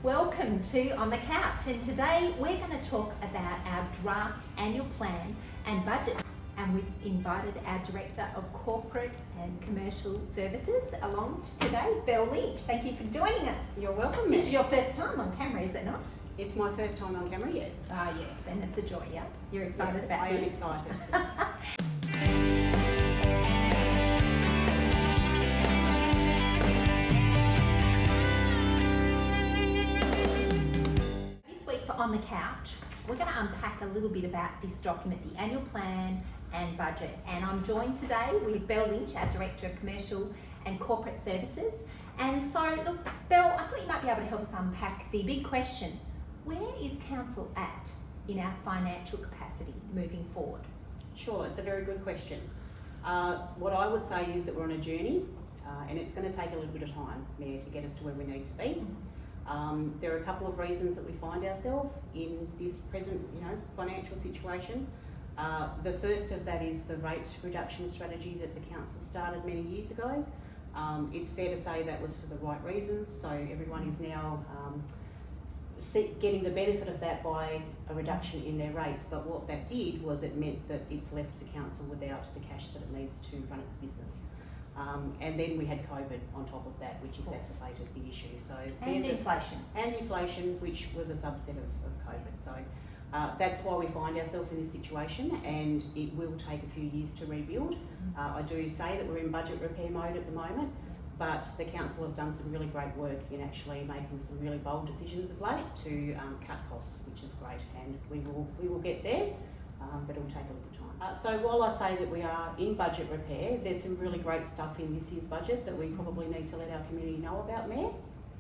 Welcome to On the Couch, and today we're going to talk about our draft annual plan and budget, and we've invited our Director of Corporate and Commercial Services along today, Lynch. Thank you for joining us. You're welcome. This is your first time on camera, is it not? It's my first time on camera, yes. Ah, yes, and it's a joy, yeah? You're excited Yes, about I am this? excited. Yes. On the couch, we're going to unpack a little bit about this document, the annual plan and budget. And I'm joined today with Lynch, our Director of Commercial and Corporate Services. And so, look, Belle, I thought you might be able to help us unpack the big question: where is Council at in our financial capacity moving forward? Sure, it's a very good question. What I would say is that we're on a journey, and it's going to take a little bit of time, Mayor, to get us to where we need to be. There are a couple of reasons that we find ourselves in this present, financial situation. The first of that is the rate reduction strategy that the council started many years ago. It's fair to say that was for the right reasons, so everyone is now getting the benefit of that by a reduction in their rates. But what that did was it meant that it's left the council without the cash that it needs to run its business. And then we had COVID on top of that, which exacerbated the issue. So and inflation. And inflation, which was a subset of COVID. So that's why we find ourselves in this situation, and it will take a few years to rebuild. I do say that we're in budget repair mode at the moment, but the council have done some really great work in actually making some really bold decisions of late to cut costs, which is great, and we will get there. But it will take a little time. So while I say that we are in budget repair, there's some really great stuff in this year's budget that we probably need to let our community know about, Mayor.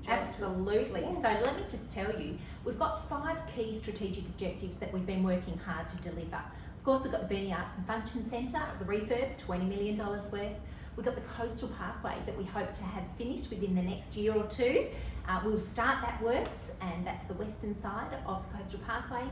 Absolutely. Yeah. So let me just tell you, we've got 5 key strategic objectives that we've been working hard to deliver. Of course, we've got the Burnie Arts and Function Centre, the refurb, $20 million worth. We've got the Coastal Parkway that we hope to have finished within the next year or two. We'll start that works, and that's the western side of the Coastal Parkway.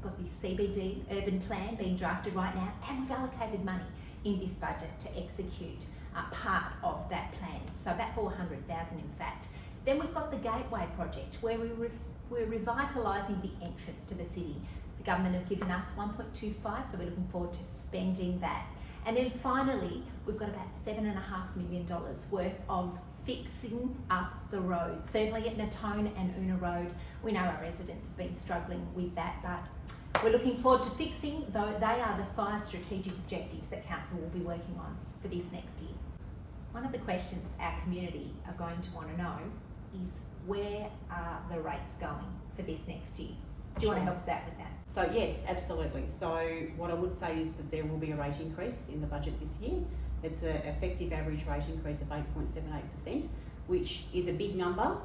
Got the CBD urban plan being drafted right now, and we've allocated money in this budget to execute part of that plan, so about 400,000 in fact. Then we've got the Gateway project, where we're revitalising the entrance to the city. The government have given us 1.25, so we're looking forward to spending that. And then finally, we've got about $7.5 million worth of fixing up the road. Certainly at Natone and Una Road, we know our residents have been struggling with that, but we're looking forward to fixing, though they are the 5 strategic objectives that Council will be working on for this next year. One of the questions our community are going to want to know is, where are the rates going for this next year? Do you want to help us out with that? So yes, absolutely. So what I would say is that there will be a rate increase in the budget this year. It's an effective average rate increase of 8.78%, which is a big number,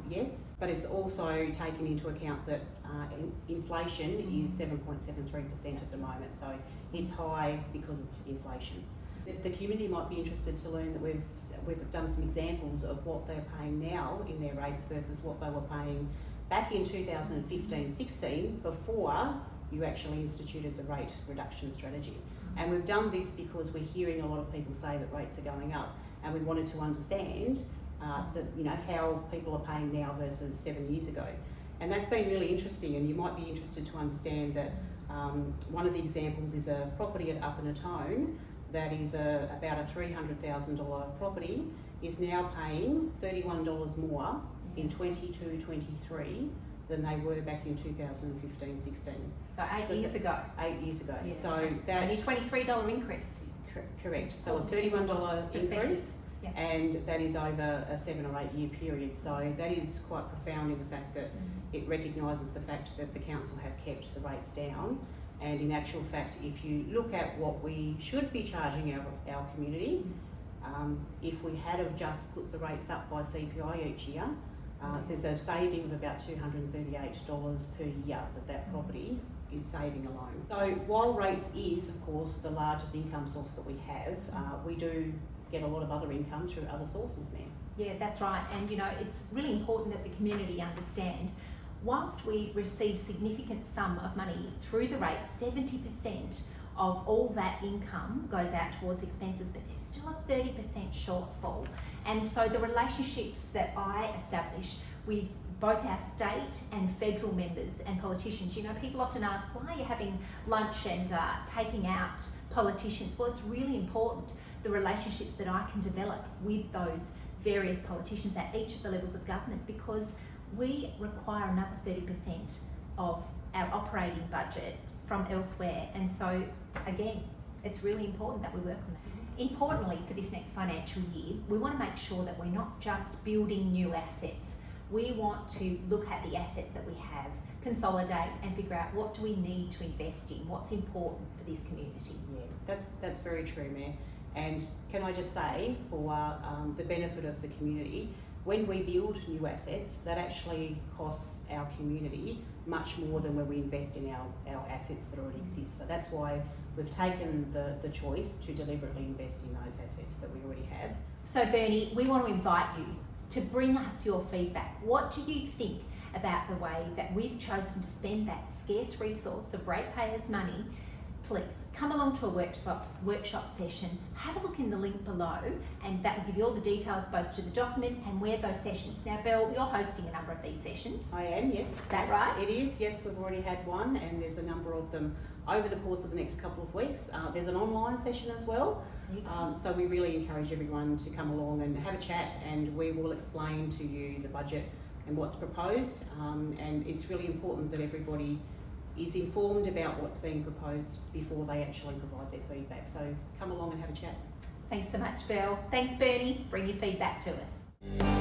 yes, but it's also taken into account that inflation is 7.73% at the moment, so it's high because of inflation. The community might be interested to learn that we've done some examples of what they're paying now in their rates versus what they were paying back in 2015-16 before you actually instituted the rate reduction strategy. And we've done this because we're hearing a lot of people say that rates are going up, and we wanted to understand how people are paying now versus 7 years ago. And that's been really interesting, and you might be interested to understand that one of the examples is a property at Upper Natone that is about a $300,000 property is now paying $31 more in 22-23 than they were back in 2015-16. So 8 years ago. 8 years ago. Yeah. So that's only $23 increase. Correct. So a $31 increase, yeah. And that is over a 7 or 8 year period. So that is quite profound in the fact that it recognises the fact that the council have kept the rates down. And in actual fact, if you look at what we should be charging our community, if we had have just put the rates up by CPI each year, there's a saving of about $238 per year that property is saving alone. So while rates is, of course, the largest income source that we have, we do get a lot of other income through other sources now. Yeah, that's right. And it's really important that the community understand, whilst we receive significant sum of money through the rates, 70% of all that income goes out towards expenses, but there's still a 30% shortfall. And so the relationships that I establish with both our state and federal members and politicians, you know, people often ask, why are you having lunch and taking out politicians? Well, it's really important, the relationships that I can develop with those various politicians at each of the levels of government, because we require another 30% of our operating budget from elsewhere. And so, again, it's really important that we work on that. Importantly, for this next financial year, we want to make sure that we're not just building new assets. We want to look at the assets that we have, consolidate and figure out what do we need to invest in, what's important for this community. Yeah, that's very true, Mayor. And can I just say, for the benefit of the community, when we build new assets, that actually costs our community much more than when we invest in our assets that already exist. So that's why we've taken the choice to deliberately invest in those assets that we already have. So Burnie, we want to invite you to bring us your feedback. What do you think about the way that we've chosen to spend that scarce resource of ratepayers' money? Please come along to a workshop session, have a look in the link below, and that will give you all the details both to the document and where those sessions. Now, Belle, you're hosting a number of these sessions. I am, yes. Is that right? It is, yes. We've already had one, and there's a number of them over the course of the next couple of weeks. There's an online session as well. So we really encourage everyone to come along and have a chat, and we will explain to you the budget and what's proposed. And it's really important that everybody is informed about what's being proposed before they actually provide their feedback. So come along and have a chat. Thanks so much, Belle. Thanks, Burnie. Bring your feedback to us.